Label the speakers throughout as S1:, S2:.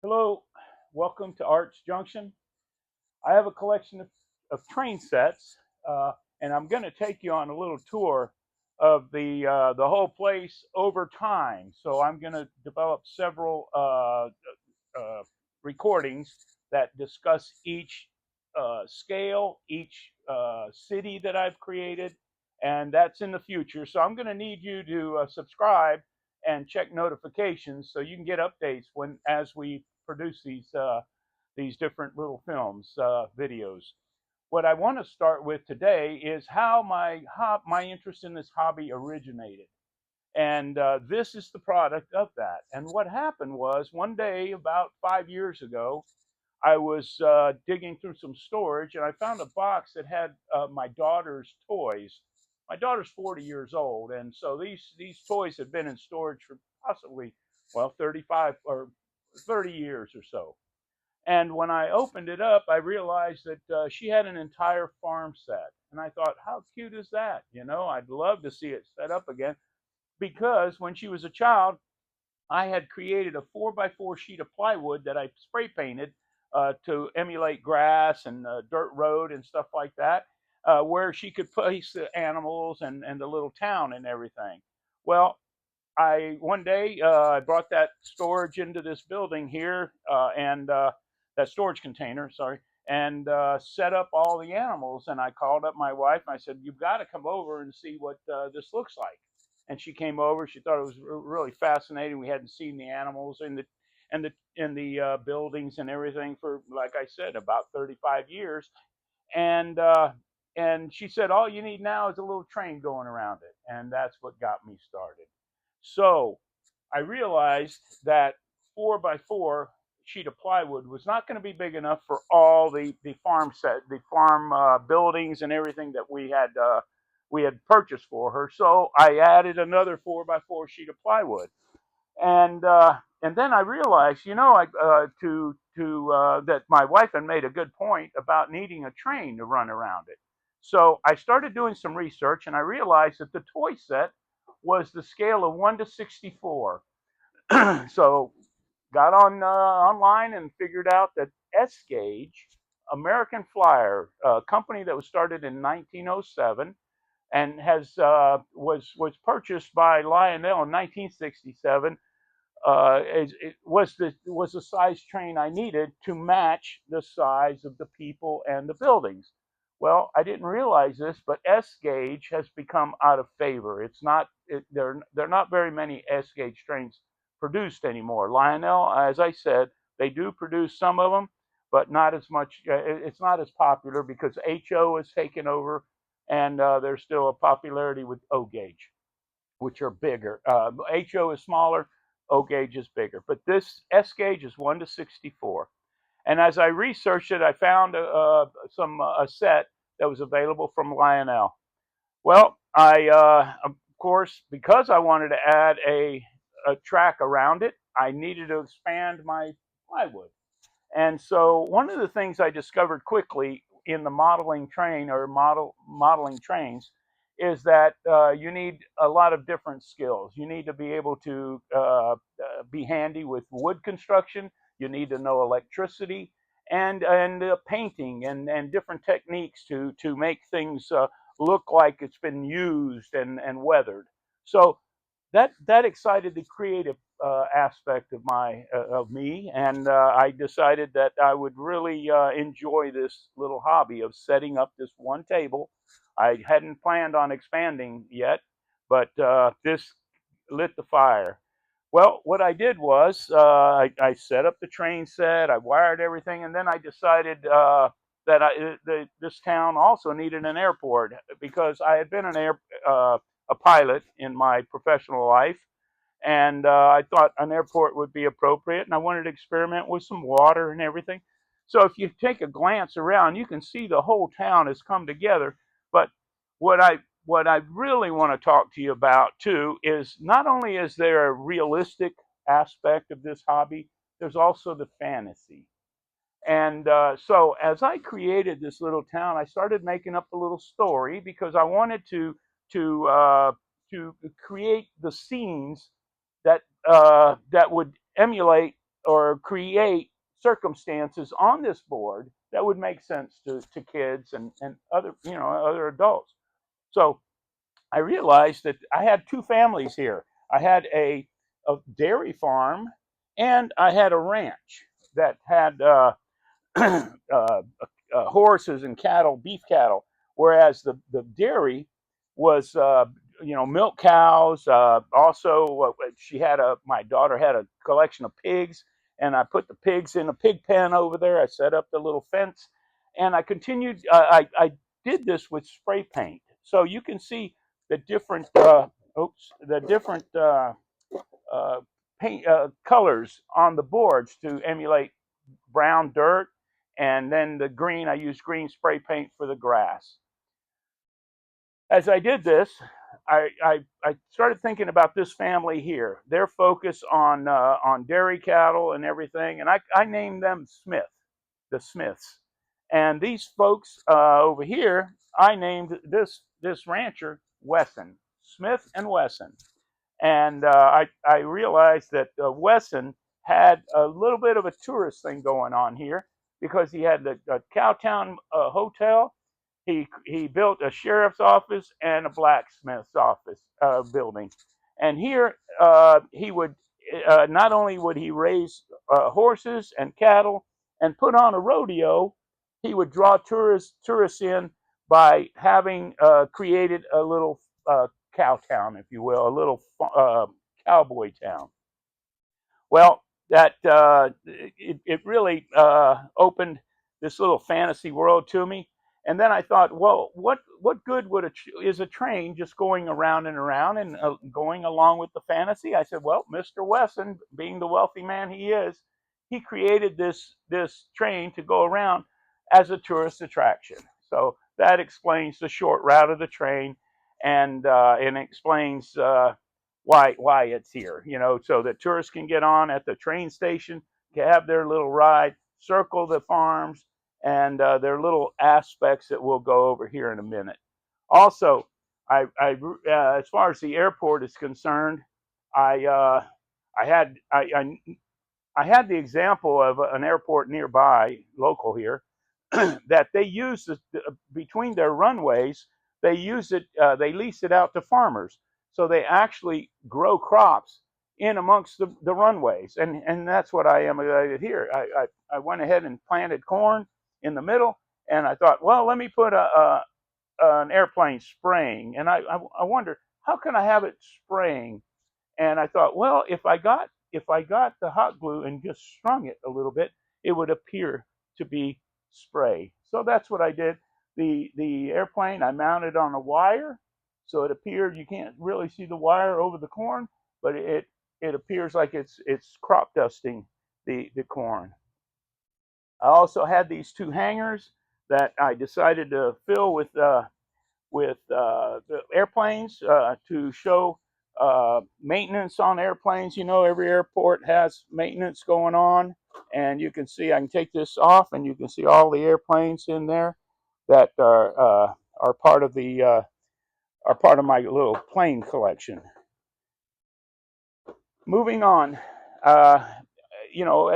S1: Hello, welcome to Arts Junction. I have a collection of train sets, and I'm going to take you on a little tour of the whole place over time. So I'm going to develop several uh, recordings that discuss each scale, each city that I've created, and that's in the future. So I'm going to need you to subscribe and check notifications so you can get updates when as we produce these different little films, videos. What I want to start with today is how my interest in this hobby originated, and this is the product of that. And what happened was one day about 5 years ago, I was digging through some storage and I found a box that had my daughter's toys. My daughter's 40 years old, and so these toys had been in storage for possibly, well, 35 or 30 years or so. And when I opened it up, I realized that she had an entire farm set. And I thought, how cute is that? I'd love to see it set up again, because when she was a child, I had created a 4x4 sheet of plywood that I spray painted to emulate grass and dirt road and stuff like that, where she could place the animals and the little town and everything. Well, I one day I brought that storage into this building here, and that storage container, sorry, and set up all the animals. And I called up my wife and I said, "You've got to come over and see what this looks like." And she came over. She thought it was really fascinating. We hadn't seen the animals in the buildings and everything for, like I said, about 35 years. And and she said, all you need now is a little train going around it, and that's what got me started. So I realized that 4x4 sheet of plywood was not going to be big enough for all the farm buildings and everything that we had purchased for her. So I added another 4x4 sheet of plywood, and then I realized, that my wife had made a good point about needing a train to run around it. So I started doing some research, and I realized that the toy set was the scale of 1 to 64. So got on online and figured out that S Gauge, American Flyer, a company that was started in 1907 and has was purchased by Lionel in 1967, it was the size train I needed to match the size of the people and the buildings. Well, I didn't realize this, but S gauge has become out of favor. It's not there are not very many S gauge trains produced anymore. Lionel, as I said, they do produce some of them, but not as much. It's not as popular because HO has taken over, and there's still a popularity with O gauge, which are bigger. HO is smaller, O gauge is bigger. But this S gauge is 1 to 64. And as I researched it, I found a set that was available from Lionel. Well, of course, because I wanted to add a track around it, I needed to expand my plywood. And so one of the things I discovered quickly in the modeling train or modeling trains is that you need a lot of different skills. You need to be able to be handy with wood construction. You need to know electricity and painting and different techniques to make things look like it's been used and weathered. So that excited the creative aspect of me, and I decided that I would really enjoy this little hobby of setting up this one table. I hadn't planned on expanding yet, but this lit the fire. Well, what I did was I set up the train set, I wired everything, and then I decided that this town also needed an airport because I had been a pilot in my professional life, and I thought an airport would be appropriate, and I wanted to experiment with some water and everything. So if you take a glance around, you can see the whole town has come together. But what I what I really want to talk to you about too is not only is there a realistic aspect of this hobby, there's also the fantasy. And so as I created this little town, I started making up a little story because I wanted to uh, to create the scenes that would emulate. or create circumstances on this board that would make sense to kids and other, other adults. So I realized that I had two families here. I had a dairy farm, and I had a ranch that had horses and cattle, beef cattle, whereas the dairy was milk cows. Also, she had my daughter had a collection of pigs, and I put the pigs in a pig pen over there. I set up the little fence, and I continued. I did this with spray paint, so you can see the different the different uh, paint colors on the boards to emulate brown dirt, and then the green, I used green spray paint for the grass. As I did this, I started thinking about this family here. Their focus on dairy cattle and everything, and I named them Smith, the Smiths. And these folks over here, I named this rancher Wesson, Smith and Wesson. And I realized that Wesson had a little bit of a tourist thing going on here because he had the Cowtown Hotel. He built a sheriff's office and a blacksmith's office building, and here he would not only would he raise horses and cattle and put on a rodeo, he would draw tourists in by having created a little cow town, if you will, a little cowboy town. Well, that it really opened this little fantasy world to me. And then I thought, well, what good would is a train just going around and around and going along with the fantasy? I said, well, Mr. Wesson, being the wealthy man he is, he created this train to go around as a tourist attraction. So that explains the short route of the train, and explains why it's here. So that tourists can get on at the train station, can have their little ride, circle the farms, and their little aspects that we'll go over here in a minute. Also, as far as the airport is concerned, I uh, I had I had the example of an airport nearby, local here, that they use between their runways. They use it. They lease it out to farmers, so they actually grow crops in amongst the runways, and that's what I emulated here. I went ahead and planted corn in the middle, and I thought, well, let me put an airplane spraying, and I wondered how can I have it spraying, and I thought, well, if I got the hot glue and just strung it a little bit, it would appear to be spray. So that's what I did. The airplane I mounted on a wire, so it appeared you can't really see the wire over the corn, but it appears like it's crop dusting the corn. I also had these two hangers that I decided to fill with the airplanes to show maintenance on airplanes. Every airport has maintenance going on, and you can see I can take this off, and you can see all the airplanes in there that are part of the are part of my little plane collection. Moving on, uh, you know,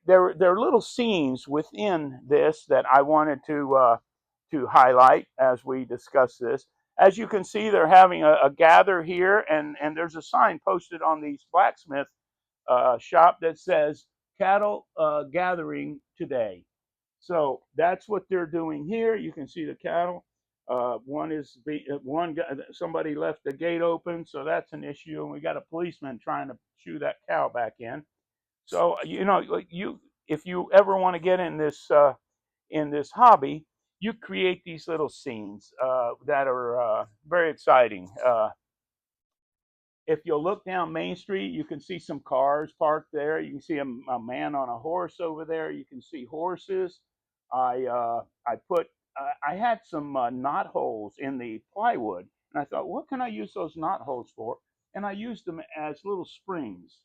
S1: there are little scenes within this that I wanted to highlight as we discuss this. As you can see, they're having a gather here, and there's a sign posted on these blacksmith shop that says cattle gathering today. So that's what they're doing here. You can see the cattle. Somebody left the gate open, so that's an issue, and we got a policeman trying to shoo that cow back in. So if you ever want to get in this hobby, you create these little scenes that are very exciting. If you'll look down Main Street, you can see some cars parked there. You can see a man on a horse over there. You can see horses. I had some knot holes in the plywood, and I thought, what can I use those knot holes for? And I used them as little springs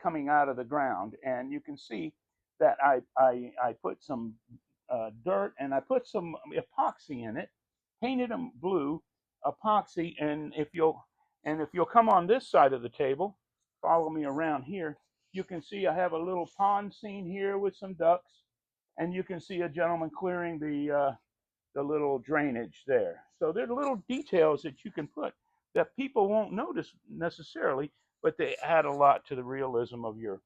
S1: coming out of the ground. And you can see that I put some dirt, and I put some epoxy in it, painted them blue epoxy. And if you'll come on this side of the table, follow me around here. You can see I have a little pond scene here with some ducks, and you can see a gentleman clearing the little drainage there. So there are little details that you can put that people won't notice necessarily, but they add a lot to the realism of your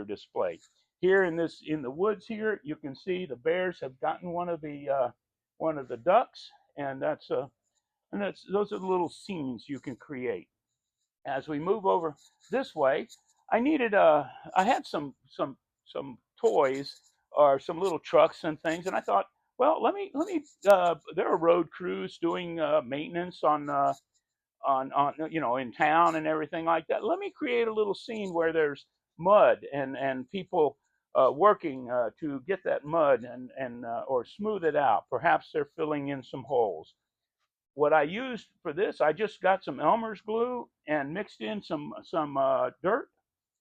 S1: display. Here in the woods here, you can see the bears have gotten one of the ducks, and that's those are the little scenes you can create. As we move over this way, I needed I had some toys or some little trucks and things, and I thought, well, let me. There are road crews doing maintenance on in town and everything like that. Let me create a little scene where there's mud and people working to get that mud and or smooth it out. Perhaps they're filling in some holes. What I used for this, I just got some Elmer's glue and mixed in some dirt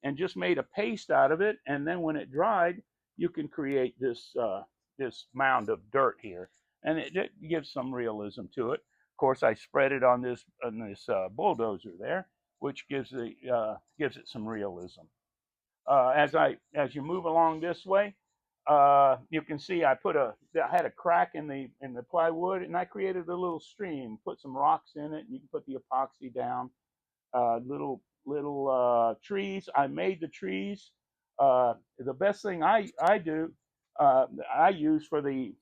S1: and just made a paste out of it. And then when it dried, you can create this mound of dirt here, and it gives some realism to it. Of course, I spread it on this bulldozer there, which gives it some realism. As you move along this way, you can see I had a crack in the plywood, and I created a little stream. Put some rocks in it, and you can put the epoxy down. Little trees. I made the trees. The best thing I do I use for the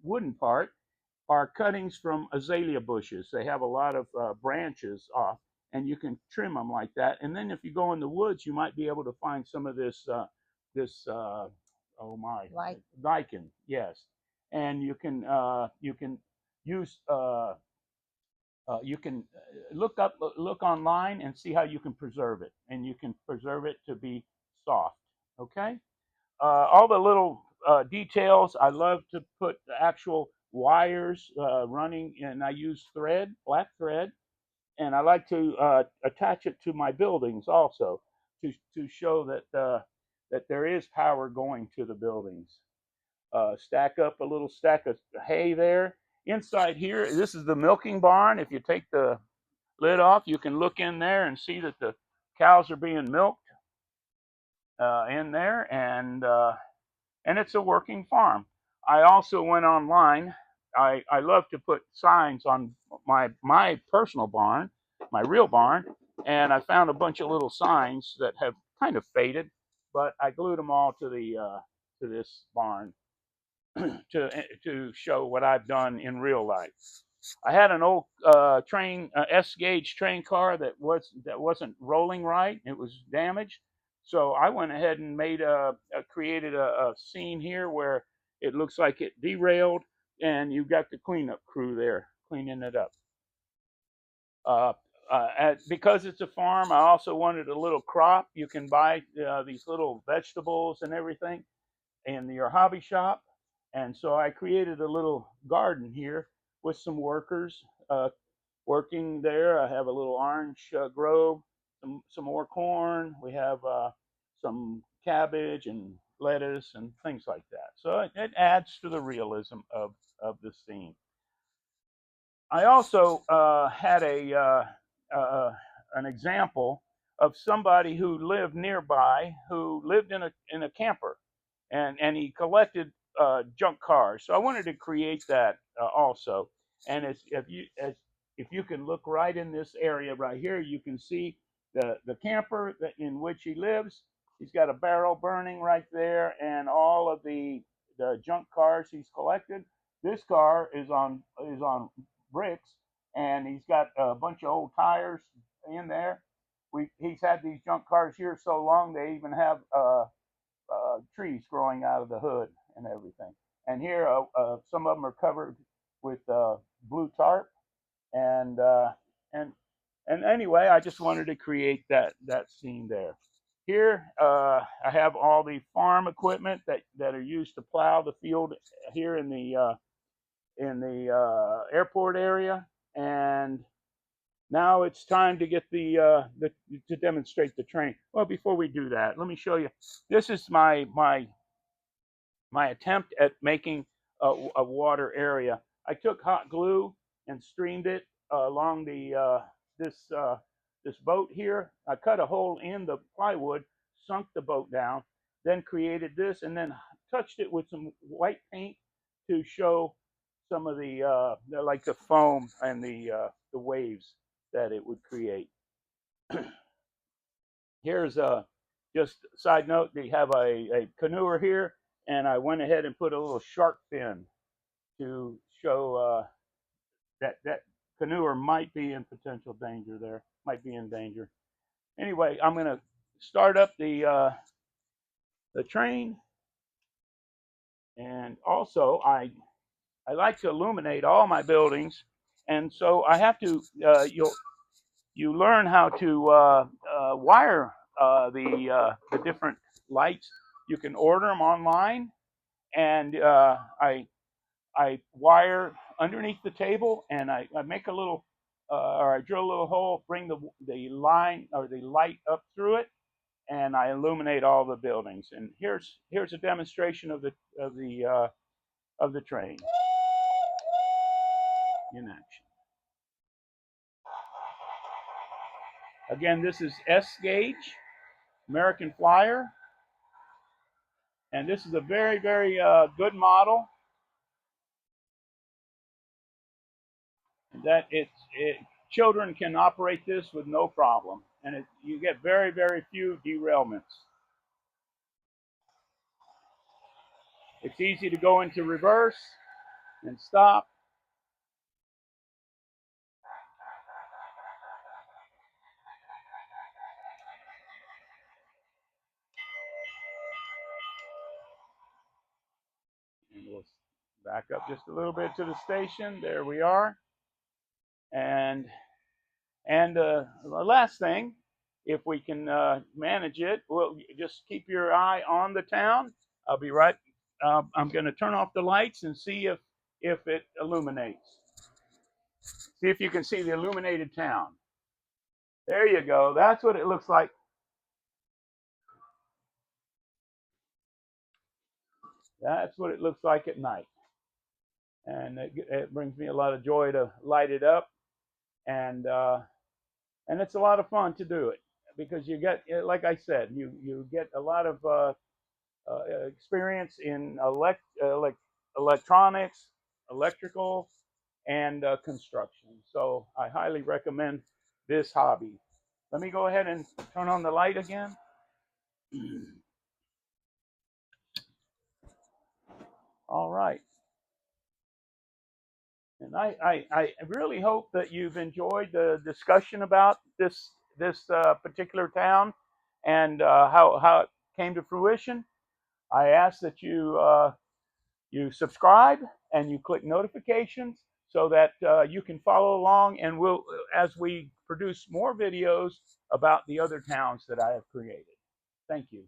S1: wooden part are cuttings from azalea bushes. They have a lot of branches off, and you can trim them like that. And then if you go in the woods, you might be able to find some of this oh my lichen, yes. And you can use you can look online and see how you can preserve it, and you can preserve it to be soft. Okay, all the little details. I love to put the actual wires running, and I use thread, black thread, and I like to attach it to my buildings also to show that there is power going to the buildings. Stack up a little stack of hay there. Inside here, this is the milking barn. If you take the lid off, you can look in there and see that the cows are being milked in there, and it's a working farm. I also went online. I love to put signs on my personal barn, my real barn, and I found a bunch of little signs that have kind of faded, but I glued them all to this barn to show what I've done in real life. I had an old train S gauge train car that wasn't rolling right. It was damaged, so I went ahead and created a scene here where it looks like it derailed, and you've got the cleanup crew there cleaning it up. Because it's a farm, I also wanted a little crop. You can buy these little vegetables and everything in your hobby shop. And so I created a little garden here with some workers working there. I have a little orange grove, some more corn. We have some cabbage and lettuce and things like that. So it adds to the realism of the scene. I also had an example of somebody who lived nearby who lived in a camper, and he collected junk cars. So I wanted to create that also. And if you can look right in this area right here, you can see the camper in which he lives. He's got a barrel burning right there, and all of the junk cars he's collected. This car is on bricks, and he's got a bunch of old tires in there. He's had these junk cars here so long they even have trees growing out of the hood and everything. And here, some of them are covered with blue tarp, and and anyway, I just wanted to create that scene there. Here, I have all the farm equipment that are used to plow the field here in the airport area, and now it's time to get the to demonstrate the train. Well, before we do that, let me show you. This is my attempt at making a water area. I took hot glue and streamed it along the this this boat here. I cut a hole in the plywood, sunk the boat down, then created this, and then touched it with some white paint to show some of like the foam and the waves that it would create. Here's a just side note. They have a canoer here, and I went ahead and put a little shark fin to show that canoer might be in potential danger there, might be in danger. Anyway, I'm going to start up the train, and also I like to illuminate all my buildings, and so I have to you learn how to wire the different lights. You can order them online, and I wire underneath the table, and I make a little or I drill a little hole, bring the line or the light up through it, and I illuminate all the buildings. And here's a demonstration of the train in action. Again, this is S gauge American Flyer, and this is a very good model. That children can operate this with no problem, and you get very few derailments. It's easy to go into reverse and stop. And we'll back up just a little bit to the station. There we are. And the last thing, if we can manage it, we'll just keep your eye on the town. I'll be right. I'm going to turn off the lights and see if it illuminates. See if you can see the illuminated town. There you go. That's what it looks like. That's what it looks like at night. And it brings me a lot of joy to light it up. And it's a lot of fun to do it because you get, like I said, you get a lot of experience in electronics, electrical, and construction. So I highly recommend this hobby. Let me go ahead and turn on the light again. All right. And I really hope that you've enjoyed the discussion about this particular town and how it came to fruition. I ask that you subscribe and you click notifications so that you can follow along, and as we produce more videos about the other towns that I have created. Thank you.